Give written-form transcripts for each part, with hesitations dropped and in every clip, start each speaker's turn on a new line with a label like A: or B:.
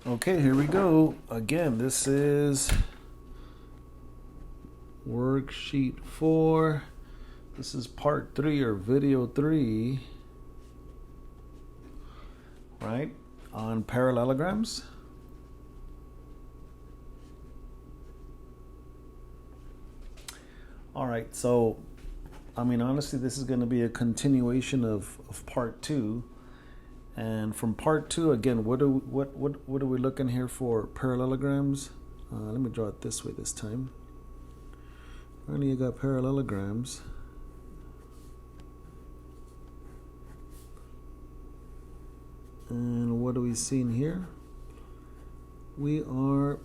A: Okay, here we go. Again, this is worksheet 4. This is part 3 or video 3, right? On parallelograms. All right, so honestly, this is going to be a continuation of part 2. And from part 2, again, what are we looking here for? Parallelograms. Let me draw it this way this time. Finally, you got parallelograms. And what are we seeing here? We are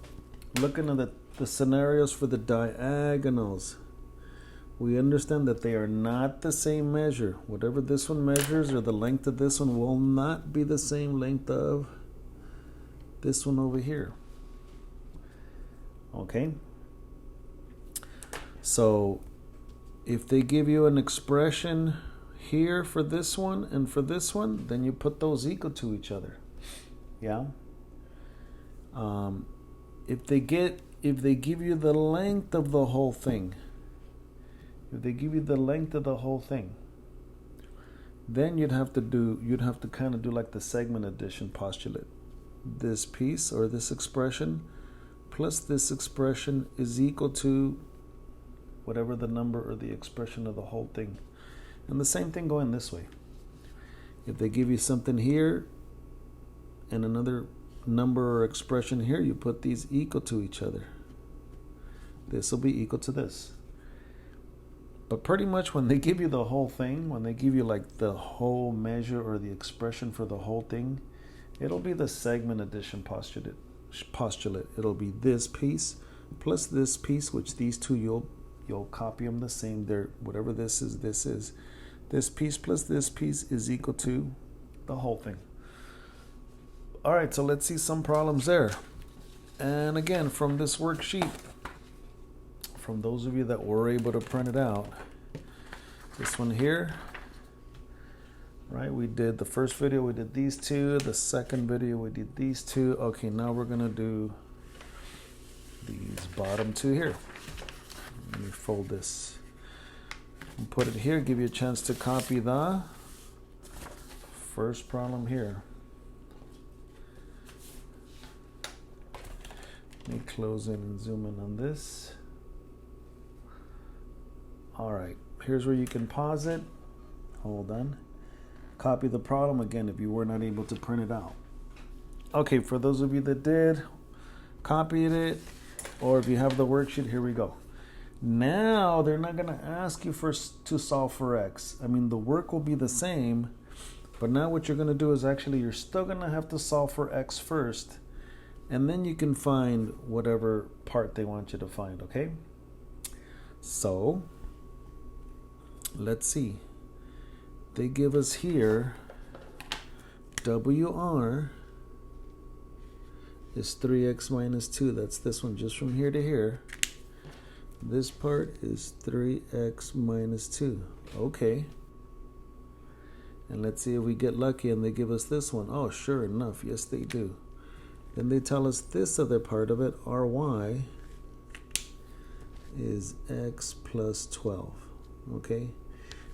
A: looking at the scenarios for the diagonals. We understand that they are not the same measure. Whatever this one measures, or the length of this one, will not be the same length of this one over here. Okay? So if they give you an expression here for this one and for this one, then you put those equal to each other. Yeah? If they give you the length of the whole thing, then you'd have to kind of do like the segment addition postulate. This piece or this expression plus this expression is equal to whatever the number or the expression of the whole thing. And the same thing going this way. If they give you something here and another number or expression here, you put these equal to each other. This will be equal to this. But pretty much when they give you the whole thing, when they give you like the whole measure or the expression for the whole thing, it'll be the segment addition postulate. It'll be this piece plus this piece, which these two you'll copy them the same. They're whatever this is. This piece plus this piece is equal to the whole thing. All right, so let's see some problems there. And again, from this worksheet, from those of you that were able to print it out, this one here, right? We did the first video, we did these two. The second video, we did these two. Okay, now we're gonna do these bottom two here. Let me fold this and put it here, give you a chance to copy the first problem here. Let me close in and zoom in on this. All right, here's where you can pause it. Hold on. Copy the problem again if you were not able to print it out. Okay, for those of you that did, copied it, or if you have the worksheet, here we go. Now they're not going to ask you to solve for x. The work will be the same, but now what you're going to do is actually you're still going to have to solve for x first, and then you can find whatever part they want you to find, okay? So let's see. They give us here WR is 3x minus 2. That's this one, just from here to here. This part is 3x minus 2. Okay. And let's see if we get lucky and they give us this one. Oh, sure enough, yes they do. Then they tell us this other part of it, RY, is x plus 12. Okay?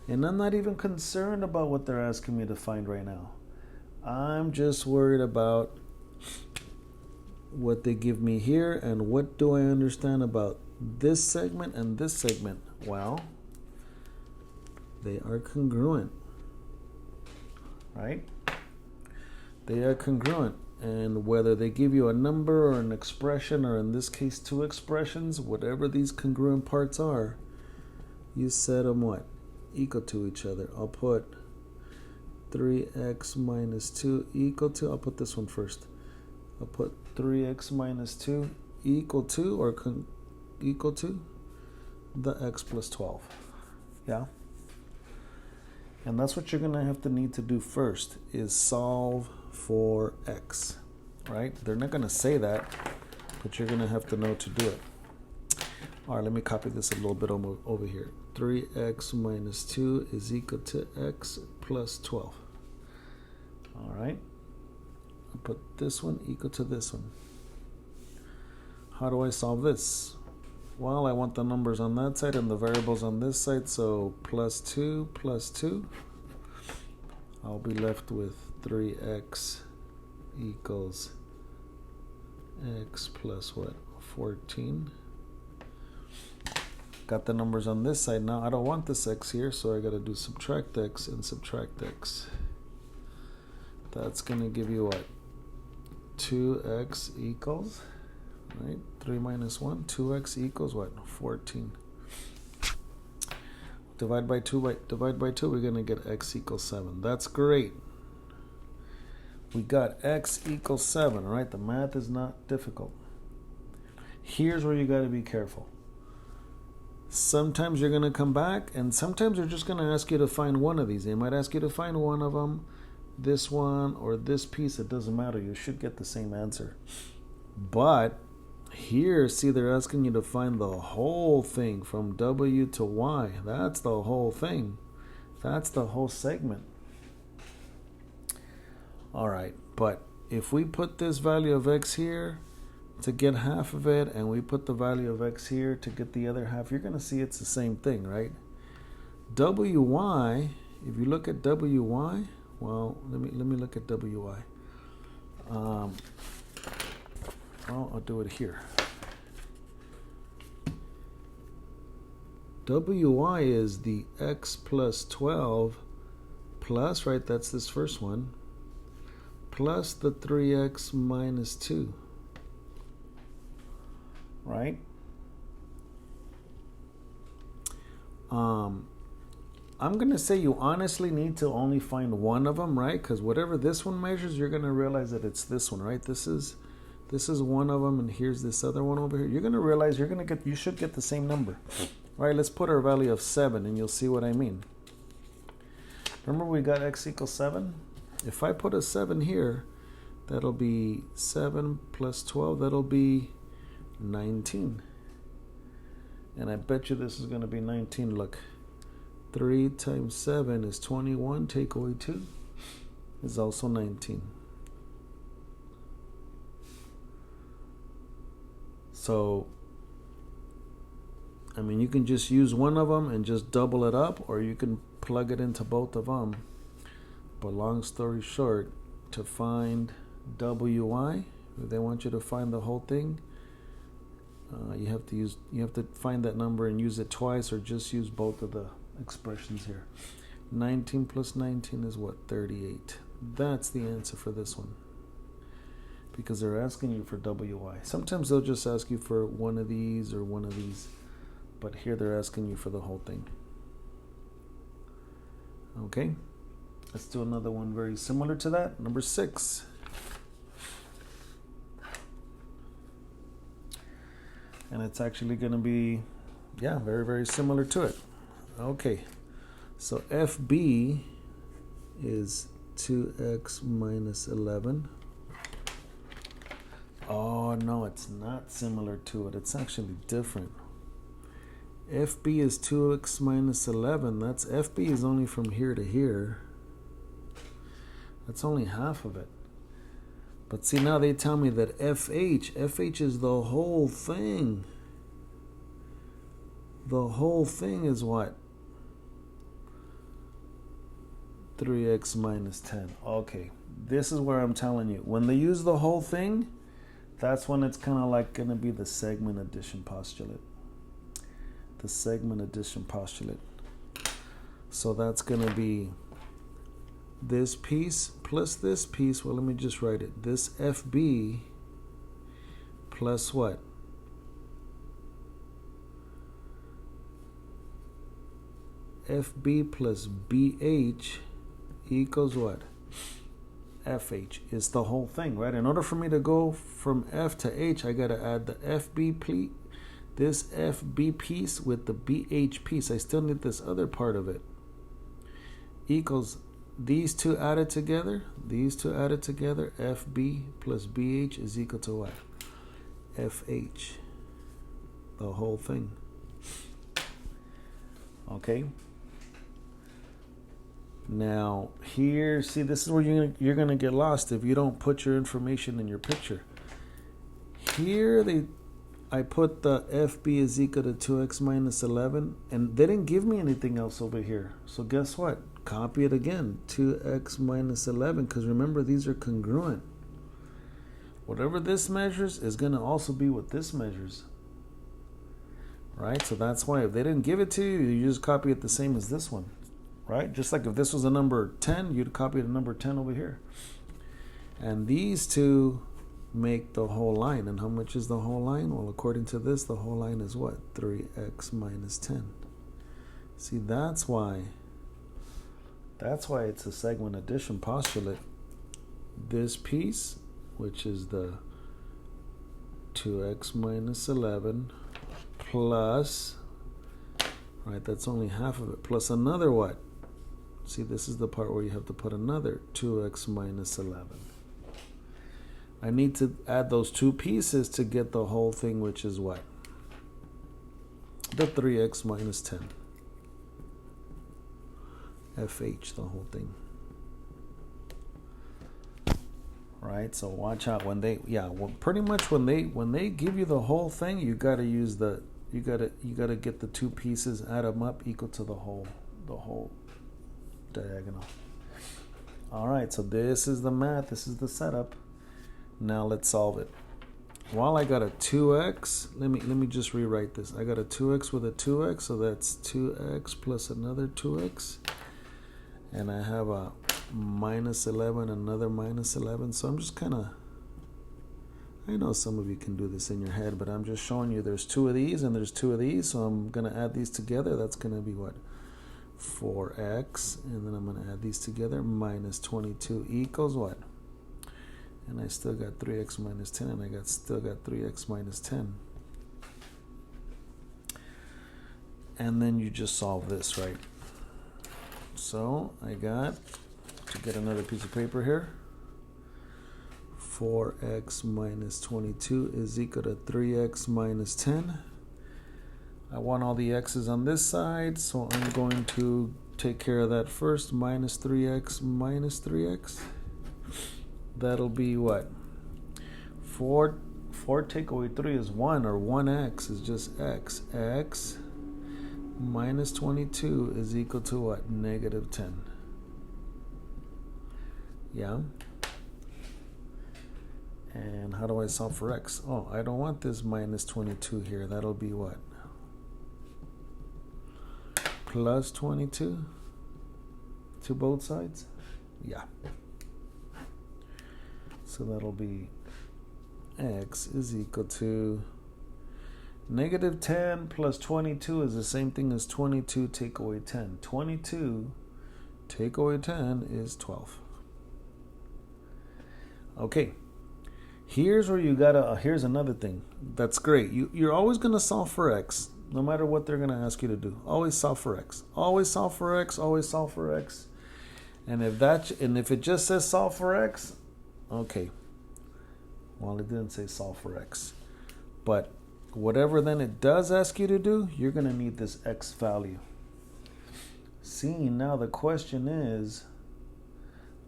A: And I'm not even concerned about what they're asking me to find right now. I'm just worried about what they give me here and what do I understand about this segment and this segment. Well, they are congruent, right? They are congruent. And whether they give you a number or an expression, or in this case two expressions, whatever these congruent parts are, you set them what? Equal to each other. I'll put 3x minus 2 equal to, I'll put this one first. I'll put 3x minus 2 equal to, or equal to the x plus 12. Yeah? And that's what you're going to have to need to do first, is solve for x, right? They're not going to say that, but you're going to have to know to do it. All right, let me copy this a little bit over here. 3x minus 2 is equal to x plus 12. All right. I put this one equal to this one. How do I solve this? Well, I want the numbers on that side and the variables on this side, so plus 2 plus 2. I'll be left with 3x equals x plus what? 14. Got the numbers on this side. Now I don't want this x here, so I got to do subtract x and subtract x. That's going to give you what? 2x equals, right? 3 minus 1, 2x equals what? 14. Divide by 2, we're going to get x equals 7. That's great. We got x equals 7, right? The math is not difficult. Here's where you got to be careful. Sometimes you're going to come back, and sometimes they're just going to ask you to find one of these. They might ask you to find one of them, this one, or this piece. It doesn't matter. You should get the same answer. But here, see, they're asking you to find the whole thing from W to Y. That's the whole thing. That's the whole segment. All right, but if we put this value of x here to get half of it, and we put the value of x here to get the other half, you're going to see it's the same thing, right? WY, if you look at WY, well, let me look at WY. Well, I'll do it here. WY is the x plus 12 plus, right, that's this first one, plus the 3x minus 2. Right? I'm going to say you honestly need to only find one of them, right? Because whatever this one measures, you're going to realize that it's this one, right? This is one of them, and here's this other one over here. You're going to realize you should get the same number. All right, let's put our value of 7, and you'll see what I mean. Remember we got x equals 7? If I put a 7 here, that'll be 7 plus 12, that'll be 19. And I bet you this is going to be 19. Look, 3 times 7 is 21. Take away 2 is also 19. So, I mean, you can just use one of them and just double it up, or you can plug it into both of them. But long story short, to find WY, they want you to find the whole thing. You have to find that number and use it twice, or just use both of the expressions here. 19 plus 19 is what? 38. That's the answer for this one, because they're asking you for WY. Sometimes they'll just ask you for one of these or one of these, but here they're asking you for the whole thing. Okay, let's do another one very similar to that. Number 6. And it's actually going to be, yeah, very, very similar to it. Okay, so FB is 2x minus 11. Oh, no, it's not similar to it. It's actually different. FB is 2x minus 11. That's FB is only from here to here. That's only half of it. But see, now they tell me that FH is the whole thing. The whole thing is what? 3x minus 10. Okay, this is where I'm telling you. When they use the whole thing, that's when it's kind of like going to be the segment addition postulate. The segment addition postulate. So that's going to be this piece plus this piece. Well, let me just write it. This FB plus what? FB plus BH equals what? FH is the whole thing, right? In order for me to go from F to H, I got to add the FB this FB piece with the BH piece. I still need this other part of it. Equals these two added together. These two added together. FB plus BH is equal to what? FH. The whole thing. Okay. Now here, see, this is where you're gonna get lost if you don't put your information in your picture. Here I put the FB is equal to 2x minus 11, and they didn't give me anything else over here. So guess what? Copy it again, 2x minus 11, because remember, these are congruent. Whatever this measures is going to also be what this measures. Right? So that's why if they didn't give it to you, you just copy it the same as this one. Right? Just like if this was a number 10, you'd copy the number 10 over here. And these two make the whole line. And how much is the whole line? Well, according to this, the whole line is what? 3x minus 10. See, that's why it's a segment addition postulate. This piece, which is the 2x minus 11 plus, right, that's only half of it, plus another what? See, this is the part where you have to put another 2x minus 11. I need to add those two pieces to get the whole thing, which is what? The 3x minus 10. FH, the whole thing. Right? So watch out when they, pretty much when they give you the whole thing, you gotta use you gotta get the two pieces, add them up, equal to the whole diagonal. All right, so this is the math, this is the setup. Now let's solve it. Well, I got a 2x. Let me just rewrite this. I got a 2x with a 2x, so that's 2x plus another 2x. And I have a minus 11, another minus 11. So I'm just kind of, I know some of you can do this in your head, but I'm just showing you there's two of these and there's two of these. So I'm going to add these together. That's going to be what? 4x. And then I'm going to add these together. Minus 22 equals what? And I still got 3x minus 10, and I still got 3x minus 10. And then you just solve this, right? So I got, to get another piece of paper here, 4x minus 22 is equal to 3x minus 10. I want all the x's on this side, so I'm going to take care of that first. Minus 3x minus 3x. That'll be what? 4 take away 3 is 1, or 1x is just x. X minus 22 is equal to what? Negative 10. Yeah? And how do I solve for x? Oh, I don't want this minus 22 here. That'll be what? Plus 22 to both sides? Yeah. So that'll be x is equal to negative 10 plus 22 is the same thing as 22 take away 10. 22 take away 10 is 12. Okay. Here's where you gotta, here's another thing. That's great. You're always gonna solve for x, no matter what they're gonna ask you to do. Always solve for x. Always solve for x. Always solve for x. And if it just says solve for x, okay. Well, it didn't say solve for x. But whatever then it does ask you to do, you're going to need this x value. See, now the question is,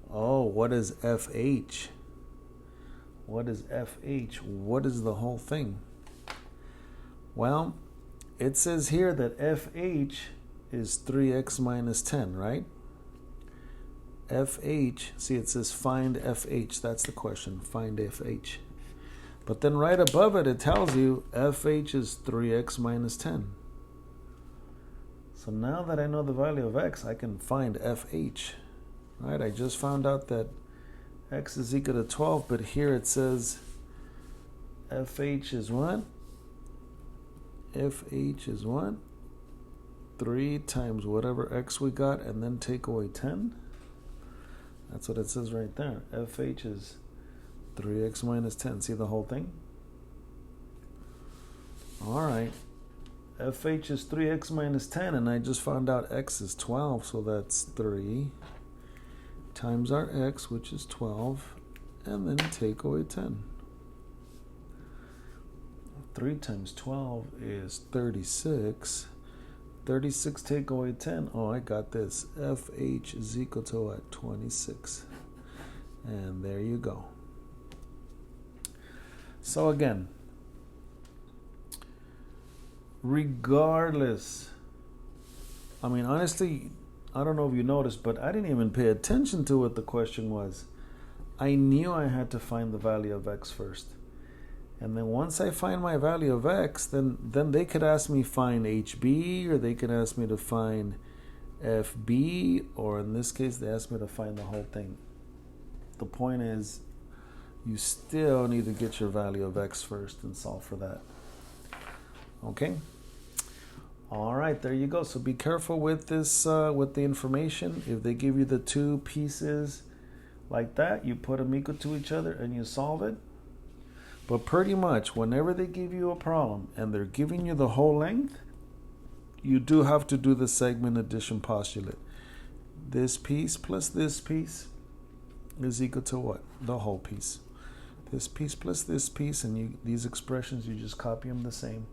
A: oh, what is FH? What is FH? What is the whole thing? Well, it says here that FH is 3x minus 10, right? FH, see, it says find FH. That's the question, find FH. But then right above it, it tells you FH is 3x minus 10. So now that I know the value of x, I can find FH. Right? I just found out that x is equal to 12, but here it says FH is what? FH is what? 3 times whatever x we got, and then take away 10. That's what it says right there. FH is 3x minus 10. See the whole thing? All right. FH is 3x minus 10, and I just found out x is 12, so that's 3 times our x, which is 12, and then take away 10. 3 times 12 is 36. 36 take away 10. Oh, I got this. FH is equal to what? 26. And there you go. So again, regardless, I mean, honestly, I don't know if you noticed, but I didn't even pay attention to what the question was. I knew I had to find the value of x first. And then once I find my value of x, then they could ask me find HB, or they could ask me to find FB, or in this case, they asked me to find the whole thing. The point is, you still need to get your value of x first and solve for that. Okay? All right, there you go. So be careful with this, with the information. If they give you the two pieces like that, you put them equal to each other and you solve it. But pretty much, whenever they give you a problem and they're giving you the whole length, you do have to do the segment addition postulate. This piece plus this piece is equal to what? The whole piece. This piece plus this piece, and these expressions, you just copy them the same,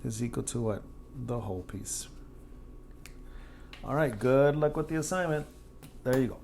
A: is equal to what? The whole piece. All right, good luck with the assignment. There you go.